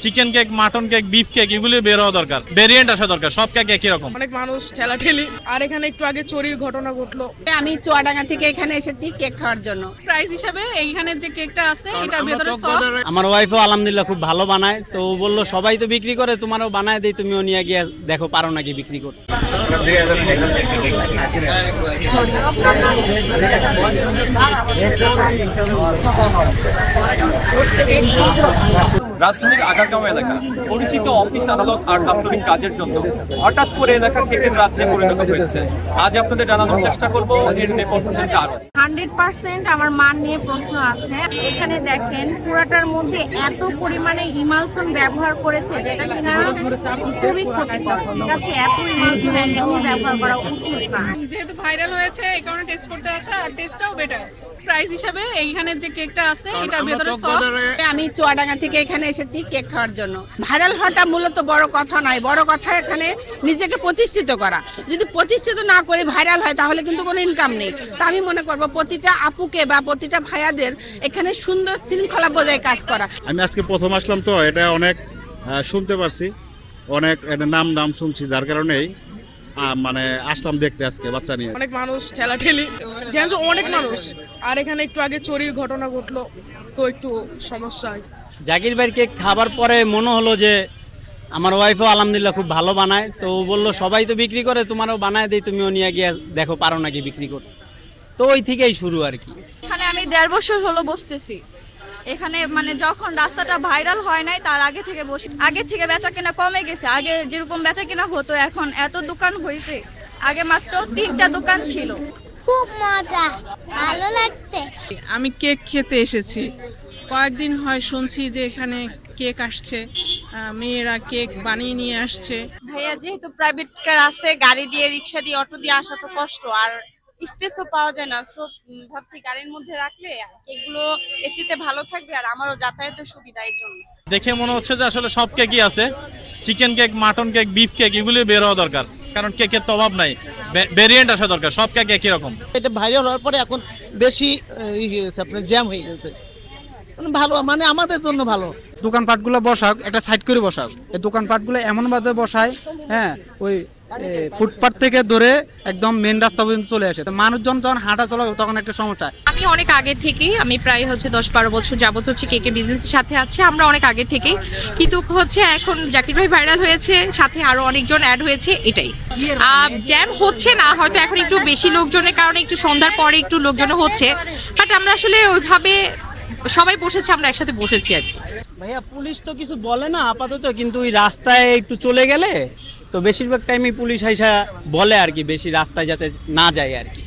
Chicken cake, mutton cake, beef cake এগুলি বের হওয়া দরকার, ভেরিয়েন্ট আসা দরকার, সব কেক একই রকম। অনেক মানুষ ঠেলাঠেলি, আর এখানে একটু আগে চুরির ঘটনা ঘটলো। আমি চুয়াডাঙ্গা থেকে এখানে এসেছি কেক খাওয়ার জন্য। প্রাইস হিসাবে এইখানে যে কেকটা আছে এটা ভেতরে সফট। আমার ওয়াইফও আলহামদুলিল্লাহ খুব ভালো বানায়, তো ও বললো সবাই তো বিক্রি করে, তোমারও বানায় দেই, তুমিও নিয়ে গিয়ে দেখো পারো নাকি বিক্রি করতে। রাজধানীর আগারগাঁও এলাকা পরিচিত অফিস আদালত আর দাপ্তরিক কাজের জন্য হঠাৎ করে এলাকা কেকের রাজ্যে পরিণত হয়েছে। আজ আপনাদের জানানোর চেষ্টা করব এর নেপথ্যের কারণ। 100% আমার মান নিয়ে প্রশ্ন আছে। এখানে দেখেন পুরাটার মধ্যে এত পরিমাণে ইমালশন ব্যবহার করেছে যেটা কিনা খুবই ক্ষতিকর। ঠিক আছে, এত ইমালশন একদমই ব্যবহার করা উচিত না। যেহেতু ভাইরাল হয়েছে এই কারণে টেস্ট করতে আসা, আর টেস্টটাও বেটার। প্রাইস হিসাবে এইখানে যে কেকটা আছে এটা ভেতরে সফট। আমি চুয়াডাঙ্গা থেকে এখানে এসেছি কেক খাওয়ার জন্য। ভাইরাল হওয়াটা মূলত বড় কথা নয়, বড় কথা এখানে নিজেকে প্রতিষ্ঠিত করা। যদি প্রতিষ্ঠিত না করে ভাইরাল হয় তাহলে কিন্তু কোনো ইনকাম নেই। তা আমি মনে করব প্রতিটা আপুকে বা প্রতিটা ভাইয়াদের এখানে সুন্দর শৃঙ্খলা বজায় কাজ করা। আমি আজকে প্রথম আসলাম, তো এটা অনেক শুনতে পারছি, অনেক নাম শুনছি, যার কারণেই মানে আসলাম দেখতে আজকে বাচ্চা নিয়ে। অনেক মানুষ ঠেলাঠেলি, যেন অনেক মানুষ, আর এখানে একটু আগে চুরির ঘটনা ঘটলো, তো একটু সমস্যা। জাকির ভাইয়ের কেক খাবার পরে মনে হলো যে আমার ওয়াইফও আলহামদুলিল্লাহ খুব ভালো বানায়, তো ও বললো সবাই তো বিক্রি করে, তোমারও বানায় দেই, তুমিও নিয়ে গিয়ে দেখো পারো নাকি বিক্রি করতে। তো ওই থেকেই শুরু আর কি। এখানে আমি 1.5 বছর হলো বসতেছি এখানে, মানে যখন রাস্তাটা ভাইরাল হয় নাই তার আগে থেকে বসে। আগে থেকে বেচা কেনা কমে গেছে, আগে যেরকম বেচা কেনা হতো এখন এত দোকান হয়েছে, আগে মাত্র 3টা দোকান ছিল। খুব মজা, ভালো লাগছে। আমি কেক খেতে এসেছি, কয়েকদিন হয় শুনছি যে এখানে কেক আসছে, মেয়েরা কেক বানিয়ে নিয়ে আসছে। ভাইয়া যেহেতু প্রাইভেট কার আছে, গাড়ি দিয়ে, রিক্সা দিয়ে, অটো দিয়ে আসা তো কষ্ট, আর স্পেসও পাওয়া যায় না। সো ভাবছি গাড়ির মধ্যে রাখলে কেকগুলো এসিতে ভালো থাকবে আর আমারও যাতায়াতের সুবিধা। এর জন্য দেখে মনে হচ্ছে যে আসলে সব কেকই আছে, chicken cake, mutton cake, beef cake এগুলি বের হওয়া দরকার, কারণ কেকের তো অভাব নাই, ভেরিয়েন্ট আসা দরকার, সব কেক একই রকম। এটা ভাইরাল হওয়ার পরে এখন বেশি আপনার জ্যাম হয়ে গেছে, ভালো মানে আমাদের জন্য ভালো। দোকানপাটগুলো বসাক, একটা সাইড করে বসাক। এই দোকানপাটগুলো এমনভাবে বসায়, হ্যাঁ, ওই ফুটপাথ থেকে ধরে একদম মেন রাস্তা পর্যন্ত চলে আসে, মানুষজন যখন হাঁটা চলা তখন একটা সমস্যা। আমি অনেক আগে থেকেই, আমি প্রায় 10-12 বছর যাবত কেকের বিজনেসের সাথে আছি, আমরা অনেক আগে থেকেই। কিন্তু এখন জাকির ভাই ভাইরাল হয়েছে, সাথে আরো অনেকজন অ্যাড হয়েছে, এটাই। জ্যাম হচ্ছে না, হয়তো এখন একটু বেশি লোকজনের কারণে একটু সন্ধ্যার পরে একটু লোকজন হচ্ছে, বাট আমরা আসলে ওইভাবে সবাই বসেছি, আমরা একসাথে বসেছি আর কি। ভাইয়া পুলিশ তো কিছু বলে না আপাতত, কিন্তু ওই রাস্তায় একটু চলে গেলে তো বেশিরভাগ টাইমই পুলিশ আইসা বলে আর কি, বেশি রাস্তায় যাতে না যায় আর কি।